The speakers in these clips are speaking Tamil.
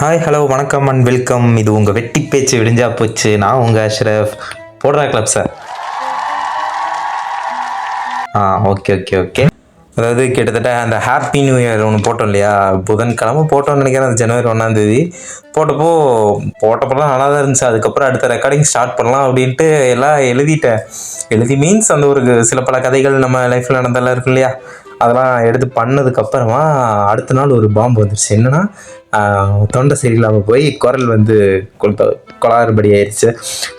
ஹாய் ஹலோ வணக்கம் அண்ட் வெல்கம். இது உங்கள் வெட்டி பேச்சு விடிஞ்சா போச்சு. நான் உங்கள் அஷ்ரஃப். போடுறா club sir. Okay okay okay. அதாவது கிட்டத்தட்ட அந்த ஹாப்பி நியூ இயர் ஒன்று போட்டோம் இல்லையா, புதன்கிழமை போட்டோம்னு நினைக்கிறேன். அது ஜனவரி 1 போட்டப்போலாம் நல்லா தான் இருந்துச்சு. அதுக்கப்புறம் அடுத்த ரெக்கார்டிங் ஸ்டார்ட் பண்ணலாம் அப்படின்ட்டு எல்லாம் எழுதிட்டேன். எழுதி மீன்ஸ் அந்த ஒரு சில பல கதைகள் நம்ம லைஃப்பில் நடந்தெல்லாம் இருக்கு இல்லையா, அதெல்லாம் எடுத்து பண்ணதுக்கப்புறமா அடுத்த நாள் ஒரு பாம்பு வந்துருச்சு. என்னென்னா தொண்டை சரியில்லாமல் போய் குரல் வந்து கொலாறுபடி ஆயிடுச்சு.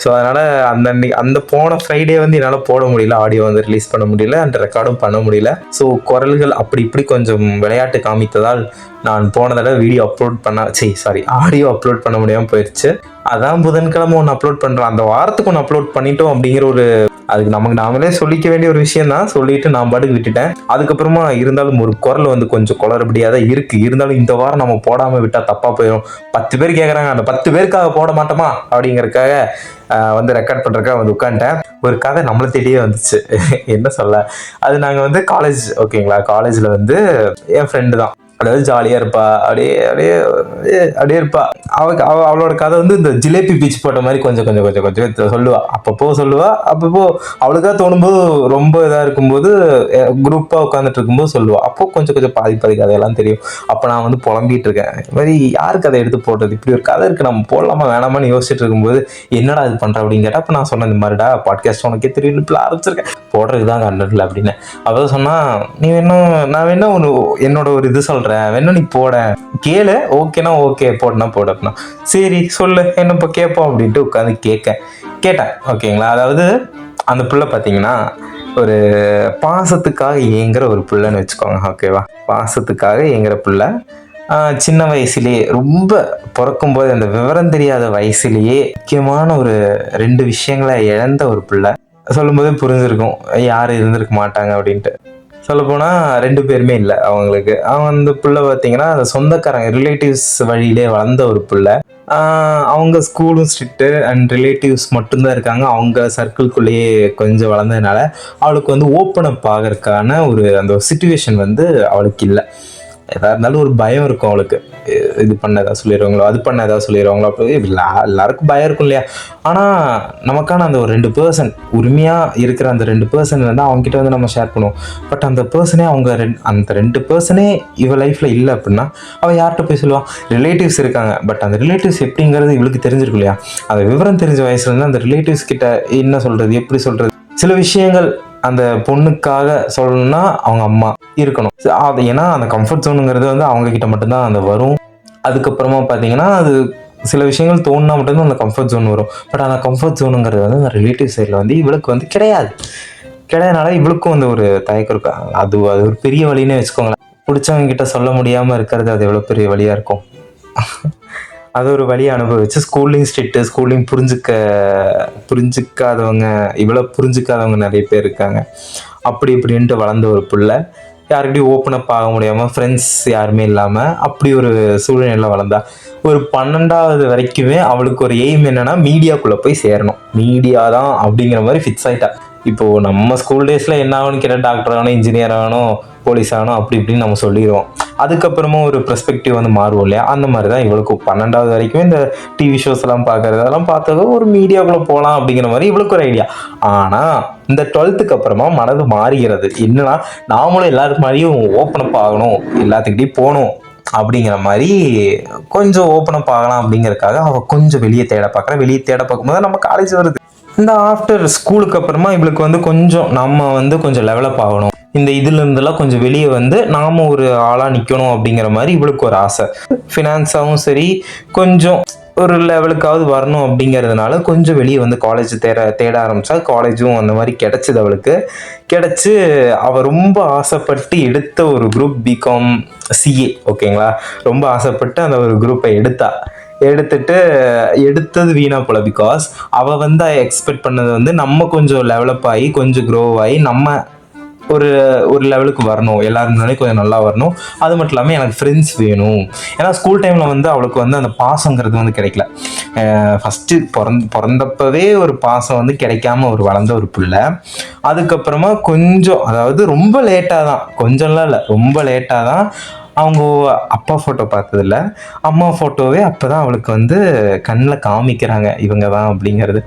ஸோ அதனால் அந்த போன ஃப்ரைடே வந்து என்னால் போட முடியல, ஆடியோ வந்து ரிலீஸ் பண்ண முடியல, அந்த ரெக்கார்டும் பண்ண முடியல. ஸோ குரல்கள் அப்படி இப்படி கொஞ்சம் விளையாட்டு காமித்ததால் நான் போன தடவை ஆடியோ அப்லோட் பண்ண முடியாமல் போயிடுச்சு. அதான் புதன்கிழமை ஒன்று அப்லோட் பண்ணுறோம், அந்த வாரத்துக்கு ஒன்று அப்லோட் பண்ணிட்டோம் அப்படிங்கிற ஒரு அதுக்கு நமக்கு நாமளே சொல்லிக்க வேண்டிய ஒரு விஷயம் தான். சொல்லிட்டு நான் பாட்டுக்கு விட்டுட்டேன். அதுக்கப்புறமா இருந்தாலும் ஒரு குரல் வந்து கொஞ்சம் குளறுபடியாக தான் இருக்கு. இருந்தாலும் இந்த வாரம் நம்ம போடாமல் விட்டால் தப்பாக போயிடும். 10 பேர் கேட்குறாங்க, அந்த 10 பேருக்காக போட மாட்டோமா அப்படிங்கிறதுக்காக வந்து ரெக்கார்ட் பண்ணுறதுக்காக வந்து உட்காந்துட்டேன். ஒரு கதை நம்மளை தேடியே வந்துச்சு. என்ன சொல்ல, அது நாங்கள் வந்து காலேஜ், ஓகேங்களா, காலேஜில் வந்து என் ஃப்ரெண்டு தான், அதாவது ஜாலியாக இருப்பா, அப்படியே இருப்பா. அவளோட கதை வந்து இந்த ஜிலேபி பீச் போட்ட மாதிரி கொஞ்சம் கொஞ்சம் கொஞ்சம் கொஞ்சம் சொல்லுவா. அப்பப்போ அவளுக்காக தோணும்போது, ரொம்ப இதாக இருக்கும்போது, குரூப்பாக உட்காந்துட்டு இருக்கும்போது சொல்லுவா. அப்போ கொஞ்சம் கொஞ்சம் பாதி கதையெல்லாம் தெரியும். அப்போ நான் வந்து புலம்பிட்டு இருக்கேன், இது மாதிரி யார் கதை எடுத்து போடுறது, இப்படி ஒரு கதை இருக்குது, நம்ம போடலாமா வேணாமான்னு யோசிச்சுட்டு இருக்கும்போது என்னடா இது பண்ணுற அப்படின்னு கேட்டால், அப்போ நான் சொன்னேன், இந்த மாதிரிடா பாட்காஸ்ட் உனக்கே தெரியும், இப்போ ஆரம்பிச்சிருக்கேன், போடுறதுக்கு தான் கண்டல அப்படின்னு. அவள் சொன்னால், நான் வேணா என்னோட ஒரு இது சொல்கிறேன், வேணா நீ போட, கேளு, ஓகேனா ஓகே, போடனா போட அப்படின்னா, சரி சொல்லு என்ன இப்போ கேட்போம் அப்படின்ட்டு உட்காந்து கேட்டேன். ஓகேங்களா, அதாவது அந்த பிள்ளை பார்த்தீங்கன்னா ஒரு பாசத்துக்காக ஏங்குற ஒரு பிள்ளைன்னு வச்சுக்கோங்க. ஓகேவா, பாசத்துக்காக ஏங்குற பிள்ளை. சின்ன வயசுலேயே, ரொம்ப பிறக்கும்போது அந்த விவரம் தெரியாத வயசுலேயே முக்கியமான ஒரு 2 விஷயங்களை இழந்த ஒரு பிள்ளை. சொல்லும்போதே புரிஞ்சிருக்கும் யாரும் இருந்திருக்க மாட்டாங்க அப்படின்ட்டு. சொல்லப்போனால் 2 பேருமே இல்லை அவங்களுக்கு. அந்த பிள்ளை பார்த்தீங்கன்னா அந்த சொந்தக்காரங்க ரிலேட்டிவ்ஸ் வழியிலே வளர்ந்த ஒரு பிள்ளை. அவங்க ஸ்கூலும் ஸ்ட்ரிக்ட்டு அண்ட் ரிலேட்டிவ்ஸ் மட்டும்தான் இருக்காங்க. அவங்க சர்க்கிள்குள்ளேயே கொஞ்சம் வளர்ந்ததுனால அவளுக்கு வந்து ஓப்பன் அப் ஆகிறதுக்கான அந்த சிச்சுவேஷன் வந்து அவளுக்கு இல்லை. எதாக இருந்தாலும் ஒரு பயம் இருக்கும் அவளுக்கு, இது பண்ண எதாவது சொல்லிடுவாங்களோ, அது பண்ண எதாவது சொல்லிடுவாங்களோ, அப்படி எல்லாருக்கும் பயம் இருக்கும் இல்லையா. ஆனால் நமக்கான அந்த ஒரு 2 பர்சன், உரிமையாக இருக்கிற அந்த 2 பர்சன் வந்து அவங்ககிட்ட வந்து நம்ம ஷேர் பண்ணுவோம். பட் அந்த பர்சனே அந்த 2 பர்சனே இவள் லைஃப்பில் இல்லை அப்படின்னா அவள் யார்கிட்ட போய் சொல்லுவாள்? ரிலேட்டிவ்ஸ் இருக்காங்க, பட் அந்த ரிலேட்டிவ்ஸ் எப்படிங்கிறது இவளுக்கு தெரிஞ்சிருக்கும் இல்லையா. அந்த விவரம் தெரிஞ்ச வயசுலேருந்து அந்த ரிலேட்டிவ்ஸ் கிட்ட என்ன சொல்கிறது, எப்படி சொல்கிறது, சில விஷயங்கள் அந்த பொண்ணுக்காக சொல்லணும்னா அவங்க அம்மா இருக்கணும். அது ஏன்னா அந்த கம்ஃபர்ட் ஜோனுங்கிறது வந்து அவங்க கிட்ட மட்டும்தான் அந்த வரும். அதுக்கப்புறமா பார்த்தீங்கன்னா அது சில விஷயங்கள் தோணுனா மட்டும்தான் அந்த கம்ஃபர்ட் ஜோன் வரும். பட் அந்த கம்ஃபர்ட் ஜோனுங்கிறது வந்து அந்த ரிலேட்டிவ் சைடில் வந்து இவளுக்கு வந்து கிடையாதுனால இவளுக்கும் வந்து ஒரு தயக்கம் இருக்கும். அது ஒரு பெரிய வழின்னே வச்சுக்கோங்களேன். பிடிச்சவங்க கிட்ட சொல்ல முடியாமல் இருக்கிறது அது எவ்வளோ பெரிய வழியாக இருக்கும். அது ஒரு வழியை அனுபவிச்சு ஸ்கூல்லையும் ஸ்ட்ரிக்ட்டு, ஸ்கூல்லையும் புரிஞ்சிக்காதவங்க, இவ்வளோ புரிஞ்சிக்காதவங்க நிறைய பேர் இருக்காங்க. அப்படி இப்படின்ட்டு வளர்ந்த ஒரு பிள்ளை யாருக்கிட்டையும் ஓப்பன் அப் ஆக முடியாமல், ஃப்ரெண்ட்ஸ் யாருமே இல்லாமல் அப்படி ஒரு சூழ்நிலையில் வளர்ந்தா. ஒரு 12வது வரைக்குமே அவளுக்கு ஒரு எய்ம் என்னென்னா மீடியாக்குள்ளே போய் சேரணும், மீடியா தான் அப்படிங்கிற மாதிரி ஃபிக்ஸ் ஆகிட்டா. இப்போது நம்ம ஸ்கூல் டேஸில் என்ன ஆகணும்னு கேட்டால் டாக்டர் ஆகணும், இன்ஜினியர் ஆகணும், போலீஸ் ஆகணும், அப்படி இப்படின்னு நம்ம சொல்லிடுவோம். அதுக்கப்புறமா ஒரு பெர்ஸ்பெக்டிவ் வந்து மாறுவோம் இல்லையா. அந்த மாதிரி தான் இவளுக்கு 12வது வரைக்கும் இந்த டிவி ஷோஸ் எல்லாம் பார்க்கறது, அதெல்லாம் பார்த்தது ஒரு மீடியாக்குள்ளே போகலாம் அப்படிங்கிற மாதிரி இவளுக்கு ஒரு ஐடியா. ஆனால் இந்த 12th அப்புறமா மனது மாறுகிறது. என்னன்னா, நாமளும் எல்லாருக்கு மாதிரியும் ஓப்பன் அப் ஆகணும், எல்லாத்துக்கிட்டையும் போகணும் அப்படிங்கிற மாதிரி கொஞ்சம் ஓப்பன் அப் ஆகலாம் அப்படிங்கிறதுக்காக அவள் கொஞ்சம் வெளியே தேட பார்க்குறேன். வெளியே தேட பார்க்கும்போது நம்ம காலேஜ் வருது. இந்த ஆஃப்டர் ஸ்கூலுக்கு அப்புறமா இவளுக்கு வந்து கொஞ்சம் நம்ம வந்து கொஞ்சம் டெவலப் ஆகணும், இந்த இதுல இருந்தெல்லாம் கொஞ்சம் வெளியே வந்து நாம ஒரு ஆளாக நிற்கணும் அப்படிங்கிற மாதிரி இவளுக்கு ஒரு ஆசை. ஃபினான்ஸாகவும் சரி, கொஞ்சம் ஒரு லெவலுக்காவது வரணும் அப்படிங்கிறதுனால கொஞ்சம் வெளியே வந்து காலேஜ் தேட ஆரம்பித்தா. காலேஜும் அந்த மாதிரி கிடச்சிது அவளுக்கு. கிடச்சி அவள் ரொம்ப ஆசைப்பட்டு எடுத்த ஒரு குரூப் பிகாம் சிஏ. ஓகேங்களா, ரொம்ப ஆசைப்பட்டு அந்த ஒரு குரூப்பை எடுத்தது வீணா போல. பிகாஸ் அவள் வந்து எக்ஸ்பெக்ட் பண்ணது வந்து நம்ம கொஞ்சம் டெவலப் ஆகி கொஞ்சம் க்ரோ ஆகி நம்ம ஒரு லெவலுக்கு வரணும், எல்லாருனாலே கொஞ்சம் நல்லா வரணும். அது மட்டும் இல்லாமல் எனக்கு ஃப்ரெண்ட்ஸ் வேணும். ஏன்னா ஸ்கூல் டைமில் வந்து அவளுக்கு வந்து அந்த பாசங்கிறது வந்து கிடைக்கல. ஃபஸ்ட்டு பிறந்தப்பவே ஒரு பாசம் வந்து கிடைக்காம ஒரு வளர்ந்த ஒரு பிள்ளை. அதுக்கப்புறமா கொஞ்சம், அதாவது ரொம்ப லேட்டாக தான், கொஞ்சம்லாம் இல்லை, ரொம்ப லேட்டாக தான் அவங்க அப்பா ஃபோட்டோ பார்த்ததில்ல, அம்மா ஃபோட்டோவே அப்போ தான் அவளுக்கு வந்து கண்ணில் காமிக்கிறாங்க இவங்க தான் அப்படிங்கிறது.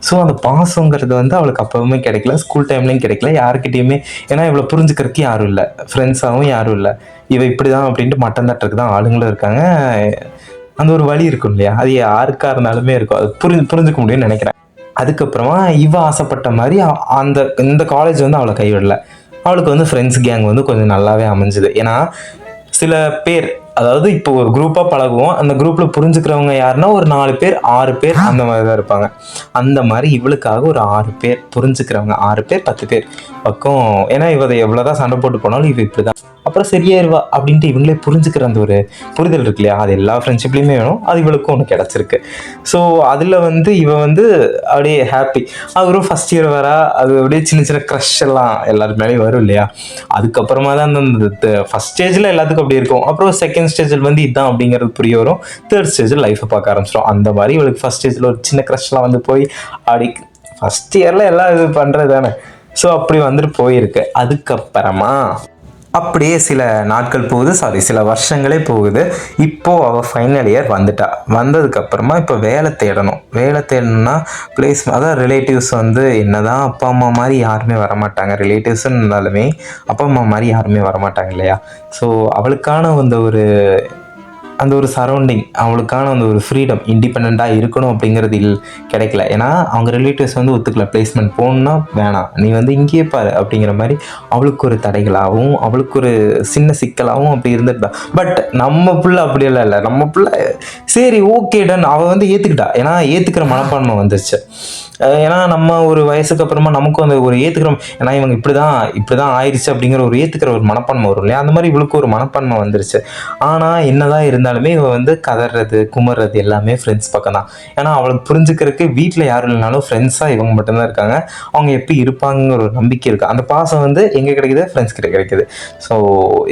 ஸோ அந்த பாசங்கிறது வந்து அவளுக்கு அப்போவுமே கிடைக்கல, ஸ்கூல் டைம்லேயும் கிடைக்கல, யாருக்கிட்டேயுமே. ஏன்னா இவளை புரிஞ்சுக்கிறதுக்கு யாரும் இல்லை, ஃப்ரெண்ட்ஸாகவும் யாரும் இல்லை. இவ இப்படி தான் அப்படின்ட்டு மட்டம் தட்டுறதுக்கு தான் ஆளுங்களும் இருக்காங்க. அந்த ஒரு வழி இருக்கும் இல்லையா, அது யாருக்கா இருந்தாலுமே இருக்கும். அது புரிஞ்சுக்க முடியும்னு நினைக்கிறேன். அதுக்கப்புறமா இவ ஆசைப்பட்ட மாதிரி அந்த இந்த காலேஜ் வந்து அவளை கைவிடல. அவளுக்கு வந்து ஃப்ரெண்ட்ஸ் கேங் வந்து கொஞ்சம் நல்லாவே அமைஞ்சுது. ஏன்னா சில பேர், அதாவது இப்போ ஒரு குரூப்பாக பழகுவோம், அந்த குரூப்பில் புரிஞ்சுக்கிறவங்க யாருன்னா ஒரு 4 பேர் 6 பேர் அந்த மாதிரி தான் இருப்பாங்க. அந்த மாதிரி இவளுக்காக ஒரு 6 பேர் புரிஞ்சுக்கிறவங்க, 6 பேர் 10 பேர் பக்கம். ஏன்னா இவ எவ்வளோதான் சண்டை போட்டு போனாலும் இவ இப்படி தான், அப்புறம் சரியாயிருவா அப்படின்ட்டு இவங்களே புரிஞ்சுக்கிற அந்த ஒரு புரிதல் இருக்கு இல்லையா, அது எல்லா ஃப்ரெண்ட்ஷிப்லேயுமே வேணும். அது இவளுக்கும் ஒன்று கிடச்சிருக்கு. ஸோ அதில் வந்து இவ வந்து அப்படியே ஹாப்பி. அவரும் ஃபஸ்ட் இயர் வரா, அது அப்படியே சின்ன சின்ன க்ரஷ் எல்லாம் எல்லாருக்கு மேலேயும் வரும் இல்லையா. அதுக்கப்புறமா தான் அந்த ஃபஸ்ட் ஸ்டேஜில் எல்லாத்துக்கும் அப்படி இருக்கும். அப்புறம் செகண்ட் ஸ்டேஜில் வந்து இதுதான் அப்படிங்கிறது புரிய வரும். தேர்ட் ஸ்டேஜில் லைஃப்பை பார்க்க ஆரம்பிச்சிடும். அந்த மாதிரி இவளுக்கு ஃபஸ்ட் ஸ்டேஜில் ஒரு சின்ன க்ரஷ்லாம் வந்து போய் அப்படி ஃபஸ்ட் இயரில் எல்லாம் இது பண்ணுறது தானே. ஸோ அப்படி வந்துட்டு போயிருக்கு. அதுக்கப்புறமா அப்படியே சில நாட்கள் போகுது, சில வருஷங்களே போகுது. இப்போது அவள் ஃபைனல் இயர் வந்துட்டா. வந்ததுக்கப்புறமா இப்போ வேலை தேடணும்னா அதான் ரிலேட்டிவ்ஸ் வந்து என்னதான் அப்பா அம்மா மாதிரி யாருமே வரமாட்டாங்க. ரிலேட்டிவ்ஸ்ன்னு இருந்தாலுமே அப்பா அம்மா மாதிரி யாருமே வரமாட்டாங்க இல்லையா. ஸோ அவளுக்கான அந்த ஒரு சரௌண்டிங், அவளுக்கான அந்த ஒரு ஃப்ரீடம், இண்டிபெண்ட்டாக இருக்கணும் அப்படிங்கிறது கிடைக்கல. ஏன்னா அவங்க ரிலேட்டிவ்ஸ் வந்து ஒத்துக்கல, பிளேஸ்மெண்ட் போகணுன்னா வேணாம், நீ வந்து இங்கேயே பாரு அப்படிங்கிற மாதிரி அவளுக்கு ஒரு தடைகளாகவும் அவளுக்கு ஒரு சின்ன சிக்கலாகவும் அப்படி இருந்துட்டு தான். பட் நம்ம பிள்ளை அப்படியெல்லாம் இல்லை. நம்ம பிள்ளை சரி ஓகே டன், அவள் வந்து ஏற்றுக்கிட்டா. ஏன்னா ஏற்றுக்கிற மனப்பான்மை வந்துருச்சு. ஏன்னா நம்ம ஒரு வயசுக்கு அப்புறமா நமக்கும் அந்த ஒரு ஏற்றுக்கிறோம், ஏன்னா இவங்க இப்படி தான் ஆயிடுச்சு அப்படிங்கிற ஒரு ஏற்றுக்கிற ஒரு மனப்பான்மை வரும் இல்லையா. அந்த மாதிரி இவளுக்கு ஒரு மனப்பான்மை வந்துருச்சு. ஆனால் என்னதான் இருந்தாலுமே இவ வந்து கதறது குமர்றது எல்லாமே ஃப்ரெண்ட்ஸ் பக்கம் தான். ஏன்னா அவளுக்கு புரிஞ்சுக்கிறதுக்கு வீட்டில் யாரும் இல்லைனாலும் ஃப்ரெண்ட்ஸாக இவங்க மட்டும்தான் இருக்காங்க. அவங்க எப்படி இருப்பாங்கிற ஒரு நம்பிக்கை இருக்குது. அந்த பாசம் வந்து எங்கே கிடைக்குது, ஃப்ரெண்ட்ஸ் கிட்ட கிடைக்குது. ஸோ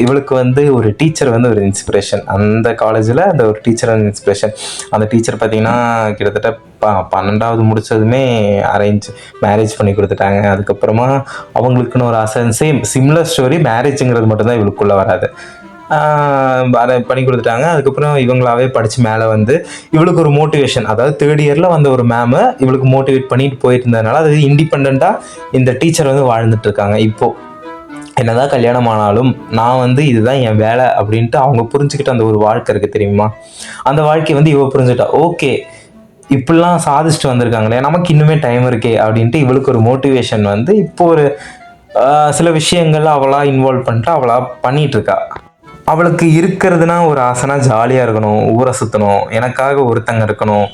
இவளுக்கு வந்து ஒரு டீச்சர் வந்து ஒரு இன்ஸ்பிரேஷன். அந்த காலேஜில் அந்த ஒரு டீச்சர் வந்து இன்ஸ்பிரேஷன். அந்த டீச்சர் பார்த்தீங்கன்னா கிட்டத்தட்ட 12வது முடிச்சதுமே மேரேஜ் பண்ணி கொடுத்துட்டாங்க. அதுக்கப்புறமா அவங்களுக்குன்னு ஒரு ஆசை, சிம்லர் ஸ்டோரி, மேரேஜுங்கிறது மட்டும்தான் இவளுக்குள்ளே வராது. அதை பண்ணி கொடுத்துட்டாங்க. அதுக்கப்புறம் இவங்களாவே படித்து மேலே வந்து இவளுக்கு ஒரு மோட்டிவேஷன், அதாவது தேர்ட் இயரில் வந்த ஒரு மேமு இவளுக்கு மோட்டிவேட் பண்ணிட்டு போயிட்டு இருந்ததுனால அது இண்டிபெண்ட்டாக இந்த டீச்சர் வந்து வாழ்ந்துட்டு இருக்காங்க. இப்போது என்னதான் கல்யாணம் ஆனாலும் நான் வந்து இதுதான் என் வேலை அப்படின்ட்டு அவங்க புரிஞ்சுக்கிட்ட அந்த ஒரு வாழ்க்கை இருக்குது தெரியுமா. அந்த வாழ்க்கையை வந்து இவ புரிஞ்சுட்டா. ஓகே, இப்படிலாம் சாதிச்சுட்டு வந்திருக்காங்களே, நமக்கு இன்னுமே டைம் இருக்கே அப்படின்ட்டு இவளுக்கு ஒரு மோட்டிவேஷன் வந்து இப்போ ஒரு சில விஷயங்கள் அவளாக இன்வால்வ் பண்ணிட்டு அவளாக பண்ணிகிட்டு இருக்கா. அவளுக்கு இருக்கிறதுனா ஒரு ஆசைனா ஜாலியாக இருக்கணும், ஊரை சுற்றணும், எனக்காக ஒருத்தங்க இருக்கணும்,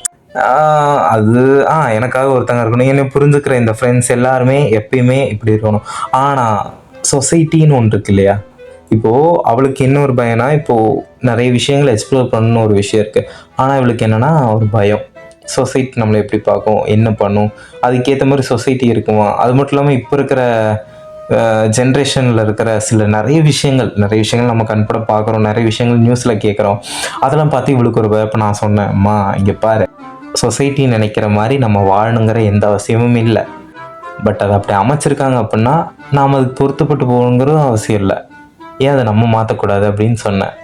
எனக்காக ஒருத்தங்க இருக்கணும், என்னை புரிஞ்சுக்கிற இந்த ஃப்ரெண்ட்ஸ் எல்லாருமே எப்பயுமே இப்படி இருக்கணும். ஆனால் சொசைட்டின்னு ஒன்று இருக்கு இல்லையா. இப்போது அவளுக்கு என்ன ஒரு பயம்னா, இப்போது நிறைய விஷயங்களை எக்ஸ்ப்ளோர் பண்ணணும்னு ஒரு விஷயம் இருக்குது. ஆனால் இவளுக்கு என்னென்னா ஒரு பயம், சொசைட்டி நம்மளை எப்படி பார்க்கும், என்ன பண்ணும், அதுக்கேற்ற மாதிரி சொசைட்டி இருக்குமா. அது மட்டும் இல்லாமல் இப்போ இருக்கிற ஜென்ரேஷனில் இருக்கிற நிறைய விஷயங்கள் நம்ம கண்பட பார்க்குறோம், நிறைய விஷயங்கள் நியூஸில் கேட்குறோம். அதெல்லாம் பார்த்து இவளுக்கு ஒரு இப்போ நான் சொன்னேன், அம்மா இங்கே பாரு, சொசைட்டி நினைக்கிற மாதிரி நம்ம வாழணுங்கிற எந்த அவசியமும் இல்லை. பட் அதை அப்படி அமைச்சிருக்காங்க அப்படின்னா நாம் அதுக்கு பொருத்தப்பட்டு போகணுங்கிறதும் அவசியம் இல்லை. ஏன் அதை நம்ம மாற்றக்கூடாது அப்படின்னு சொன்னேன்.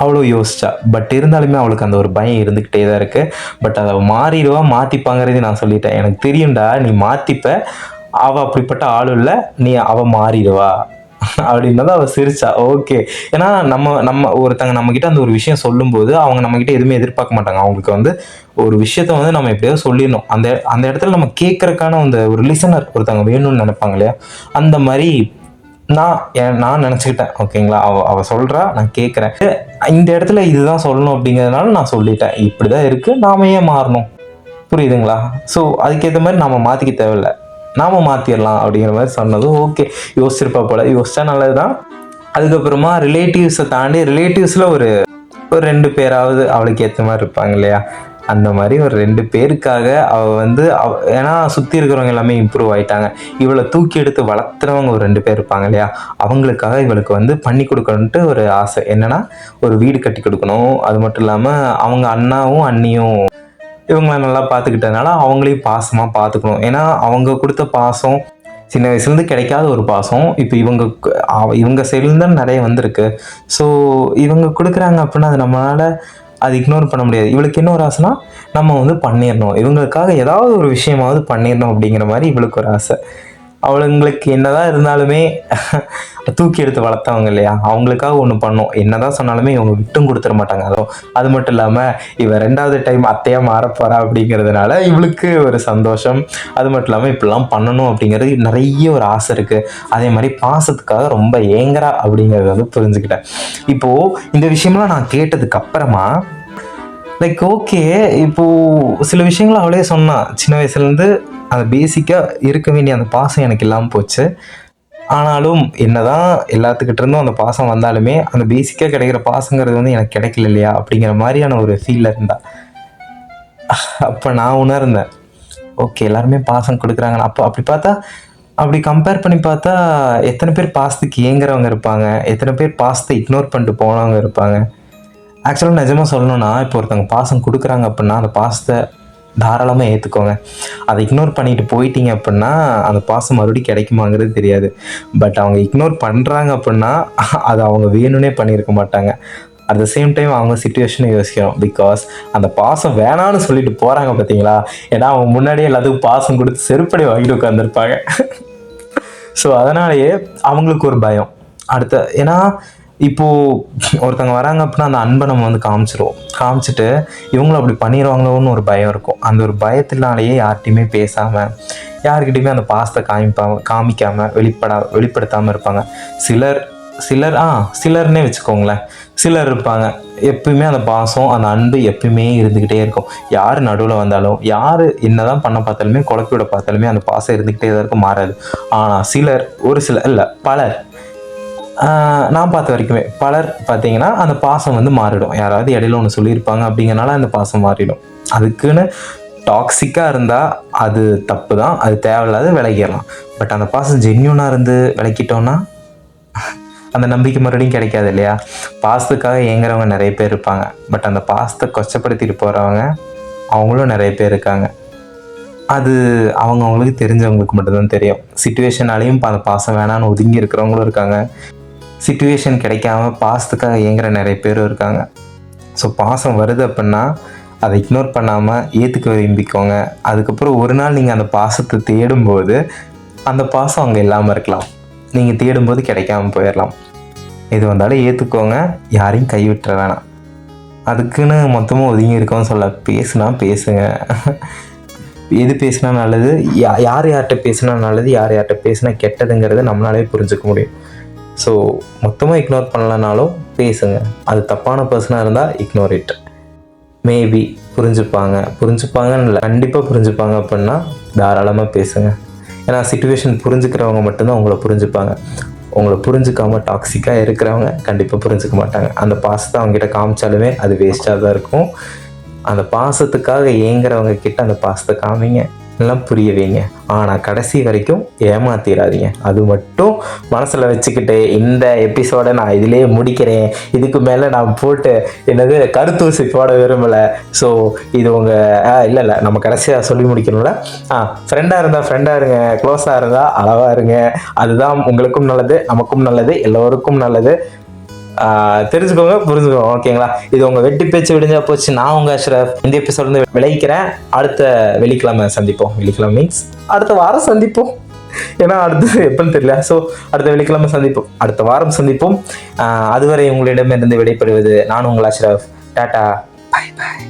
அவ்வளோ யோசிச்சா. பட் இருந்தாலுமே அவளுக்கு அந்த ஒரு பயம் இருந்துக்கிட்டே தான் இருக்குது. பட் அதை மாறிடுவா, மாற்றிப்பாங்கிறதையும் நான் சொல்லிட்டேன். எனக்கு தெரியும்டா நீ மாற்றிப்ப, அவள் அப்படிப்பட்ட ஆளும் இல்லை, அவள் மாறிடுவா அப்படின்னது அவள் சிரிச்சா. ஓகே, ஏன்னா நம்ம ஒருத்தங்க நம்மக்கிட்ட அந்த ஒரு விஷயம் சொல்லும்போது அவங்க நம்மக்கிட்ட எதுவுமே எதிர்பார்க்க மாட்டாங்க. அவங்களுக்கு வந்து ஒரு விஷயத்த வந்து நம்ம எப்படியோ சொல்லிடணும். அந்த இடத்துல நம்ம கேட்கறதுக்கான ஒரு லிசனர் ஒருத்தவங்க வேணும்னு நினைப்பாங்க இல்லையா. அந்த மாதிரி நான் நினச்சிக்கிட்டேன். ஓகேங்களா, அவள் சொல்கிறா, நான் கேட்குறேன், இந்த இடத்துல இதுதான் சொல்லணும் அப்படிங்கிறதுனால நான் சொல்லிட்டேன், இப்படி தான் இருக்குது, நாம ஏன் மாறணும், புரியுதுங்களா. ஸோ அதுக்கேற்ற மாதிரி நம்ம மாற்றிக்க தேவையில்லை, நாம் மாற்றிடலாம் அப்படிங்கிற மாதிரி சொன்னதும் ஓகே, யோசிச்சிருப்பா போல், யோசிச்சா நல்லது தான். அதுக்கப்புறமா ரிலேட்டிவ்ஸை தாண்டி ரிலேட்டிவ்ஸில் ஒரு 2 பேராவது அவளுக்கு ஏற்ற மாதிரி இருப்பாங்க இல்லையா. அந்த மாதிரி ஒரு 2 பேருக்காக அவள் வந்து ஏன்னா சுற்றி இருக்கிறவங்க எல்லாமே இம்ப்ரூவ் ஆகிட்டாங்க. இவளை தூக்கி எடுத்து வளர்த்துறவங்க ஒரு 2 பேர் இருப்பாங்க இல்லையா. அவங்களுக்காக இவளுக்கு வந்து பண்ணி கொடுக்கணுன்ட்டு ஒரு ஆசை. என்னென்னா ஒரு வீடு கட்டி கொடுக்கணும். அது மட்டும் இல்லாமல் அவங்க அண்ணாவும் அண்ணியும் இவங்களை நல்லா பார்த்துக்கிட்டதுனால அவங்களையும் பாசமாக பார்த்துக்கணும். ஏன்னா அவங்க கொடுத்த பாசம் சின்ன வயசுலேருந்து கிடைக்காத ஒரு பாசம் இப்போ இவங்க சைட்லேருந்து தான் நிறைய வந்திருக்கு. ஸோ இவங்க கொடுக்குறாங்க அப்படின்னா அது நம்மளால் அது இக்னோர் பண்ண முடியாது. இவளுக்கு என்ன ஒரு ஆசைனா நம்ம வந்து பண்ணிடணும், இவங்களுக்காக ஏதாவது ஒரு விஷயமாவது பண்ணிடணும் அப்படிங்கிற மாதிரி இவளுக்கு ஒரு ஆசை. அவளுங்களுக்கு என்னதான் இருந்தாலுமே தூக்கி எடுத்து வளர்த்தவங்க இல்லையா, அவங்களுக்காக ஒன்று பண்ணோம். என்னதான் சொன்னாலுமே இவங்க விட்டும் கொடுத்துட மாட்டாங்க. அது மட்டும் இல்லாமல் இவன் 2வது டைம் அத்தையா மாறப்போறா அப்படிங்கிறதுனால இவளுக்கு ஒரு சந்தோஷம். அது மட்டும் இல்லாமல் இப்படிலாம் பண்ணணும் அப்படிங்கிறது நிறைய ஒரு ஆசை இருக்குது. அதே மாதிரி பாசத்துக்காக ரொம்ப ஏங்குறா அப்படிங்கிறத வந்து புரிஞ்சுக்கிட்டேன். இப்போது இந்த விஷயம்லாம் நான் கேட்டதுக்கு அப்புறமா லைக் ஓகே, இப்போது சில விஷயங்கள் அவளே சொன்னான். சின்ன வயசுலேருந்து அந்த பேசிக்காக இருக்க வேண்டிய அந்த பாசம் எனக்கு இல்லாமல் போச்சு. ஆனாலும் என்னதான் எல்லாத்துக்கிட்ட இருந்தும் அந்த பாசம் வந்தாலுமே அந்த பேசிக்காக கிடைக்கிற பாசங்கிறது வந்து எனக்கு கிடைக்கல இல்லையா அப்படிங்கிற மாதிரியான ஒரு ஃபீலில் இருந்தா. அப்போ நான் உணர்ந்தேன், ஓகே எல்லாருமே பாசம் கொடுக்குறாங்க. அப்போ அப்படி கம்பேர் பண்ணி பார்த்தா எத்தனை பேர் பாசத்துக்கு ஏங்குறவங்க இருப்பாங்க, எத்தனை பேர் பாசத்தை இக்னோர் பண்ணிட்டு போனவங்க இருப்பாங்க. ஆக்சுவலாக நிஜமாக சொல்லணும்னா இப்போ ஒருத்தவங்க பாசம் கொடுக்குறாங்க அப்படின்னா அந்த பாசத்தை தாராளமாக ஏற்றுக்கோங்க. அதை இக்னோர் பண்ணிட்டு போயிட்டீங்க அப்படின்னா அந்த பாசம் மறுபடியும் கிடைக்குமாங்கிறது தெரியாது. பட் அவங்க இக்னோர் பண்ணுறாங்க அப்படின்னா அதை அவங்க வேணும்னே பண்ணியிருக்க மாட்டாங்க. அட் த சேம் டைம் அவங்க சிச்சுவேஷனை யோசிக்கணும். பிகாஸ் அந்த பாசம் வேணான்னு சொல்லிட்டு போகிறாங்க பார்த்தீங்களா, ஏன்னா அவங்க முன்னாடியே எல்லாத்துக்கும் பாசம் கொடுத்து செருப்படி வாங்கிட்டு உட்காந்துருப்பாங்க. ஸோ அதனாலேயே அவங்களுக்கு ஒரு பயம் ஏன்னா இப்போது ஒருத்தவங்க வராங்க அப்படின்னா அந்த அன்பை நம்ம வந்து காமிச்சிட்டு இவங்களும் அப்படி பண்ணிடுவாங்களோன்னு ஒரு பயம் இருக்கும். அந்த ஒரு பயத்தினாலேயே யார்கிட்டையுமே பேசாமல், யார்கிட்டையுமே அந்த பாசத்தை காமிக்காமல் வெளிப்படுத்தாமல் இருப்பாங்க. சிலர்னே வச்சுக்கோங்களேன். சிலர் இருப்பாங்க எப்பயுமே அந்த பாசம் அந்த அன்பு எப்பயுமே இருந்துக்கிட்டே இருக்கும். யார் நடுவில் வந்தாலும், யார் என்னதான் பண்ண பார்த்தாலுமே, குழப்பி விட பார்த்தாலுமே அந்த பாசம் இருந்துக்கிட்டே தான் இருக்கும், மாறாது. ஆனால் பலர் நான் பார்த்த வரைக்குமே பலர் பார்த்தீங்கன்னா அந்த பாசம் வந்து மாறிடும். யாராவது இடையில ஒன்று சொல்லியிருப்பாங்க அப்படிங்கிறனால அந்த பாசம் மாறிடும். அதுக்குன்னு டாக்ஸிக்காக இருந்தால் அது தப்பு தான், அது தேவையில்லாத விலகிடலாம். பட் அந்த பாசம் ஜென்யூனாக இருந்து விளக்கிட்டோன்னா அந்த நம்பிக்கை மறுபடியும் கிடைக்காது இல்லையா. பாசத்துக்காக ஏங்குறவங்க நிறைய பேர் இருப்பாங்க. பட் அந்த பாசத்தை கொச்சப்படுத்திட்டு போகிறவங்க அவங்களும் நிறைய பேர் இருக்காங்க. அது அவங்களுக்கு தெரிஞ்சவங்களுக்கு மட்டும்தான் தெரியும். சிச்சுவேஷனாலையும் அந்த பாசம் வேணான்னு ஒதுங்கி இருக்கிறவங்களும் இருக்காங்க. சிச்சுவேஷன் கிடைக்காம பாசத்துக்காக ஏங்குற நிறைய பேரும் இருக்காங்க. ஸோ பாசம் வருது அப்படின்னா அதை இக்னோர் பண்ணாமல் ஏற்றுக்க விரும்பிக்கோங்க. அதுக்கப்புறம் ஒரு நாள் நீங்கள் அந்த பாசத்தை தேடும்போது அந்த பாசம் அங்கே இல்லாமல் இருக்கலாம், நீங்கள் தேடும்போது கிடைக்காம போயிடலாம். எது வந்தாலும் ஏற்றுக்கோங்க, யாரையும் கைவிட்டுற வேணாம். அதுக்குன்னு மொத்தமாக ஒதுங்கி இருக்கோன்னு சொல்ல, பேசுங்க. எது பேசினா நல்லது, யார்கிட்ட பேசினா நல்லது, யார்கிட்ட பேசினா கெட்டதுங்கிறத நம்மளாலே புரிஞ்சுக்க முடியும். ஸோ மொத்தமாக இக்னோர் பண்ணலனாலும் பேசுங்க. அது தப்பான பர்சனாக இருந்தால் இக்னோர் இட். மேபி புரிஞ்சுப்பாங்கன்னு இல்லை, கண்டிப்பாக புரிஞ்சுப்பாங்க அப்படின்னா தாராளமாக பேசுங்க. ஏன்னா சிச்சுவேஷன் புரிஞ்சுக்கிறவங்க மட்டும்தான் உங்களை புரிஞ்சுப்பாங்க. உங்களை புரிஞ்சுக்காம டாக்ஸிக்காக இருக்கிறவங்க கண்டிப்பாக புரிஞ்சுக்க மாட்டாங்க. அந்த பாசத்தை அவங்ககிட்ட காமிச்சாலுமே அது வேஸ்ட்டாக தான் இருக்கும். அந்த பாசத்துக்காக ஏங்குறவங்க கிட்ட அந்த பாசத்தை காமிங்க, எல்லாம் புரிய வைங்க. ஆனால் கடைசி வரைக்கும் ஏமாத்திடாதீங்க. அது மட்டும் மனசில் வச்சுக்கிட்டு இந்த எபிசோடை நான் இதிலேயே முடிக்கிறேன், இதுக்கு மேலே நான் போட்டு கருத்தூசி போட விரும்பலை. ஸோ இது இல்லை நம்ம கடைசியாக சொல்லி முடிக்கணும்ல. ஃப்ரெண்டாக இருந்தால் ஃப்ரெண்டாக இருங்க, க்ளோஸாக இருந்தால் அளவாக இருங்க. அதுதான் உங்களுக்கும் நல்லது, நமக்கும் நல்லது, எல்லோருக்கும் நல்லது. தெரிஞ்சுக்கோங்க, புரிஞ்சுக்கோங்க. ஓகேங்களா? இது உங்கள் வெட்டி பேச்சு விடிஞ்சா போச்சு. நான் உங்கள் அஷ்ரஃப் இந்த எபிசோட் வந்து விளைவிக்கிறேன். அடுத்த வெள்ளிக்கிழமை சந்திப்போம். வெள்ளிக்கிழமை மீன்ஸ் அடுத்த வாரம் சந்திப்போம். ஏன்னா அடுத்து எப்பன்னு தெரியல. ஸோ அடுத்த வெள்ளிக்கிழமை சந்திப்போம், அடுத்த வாரம் சந்திப்போம். அதுவரை உங்களிடமிருந்து விடைபெறுவது நான் உங்கள் அஷ்ரஃப். Tata, bye bye.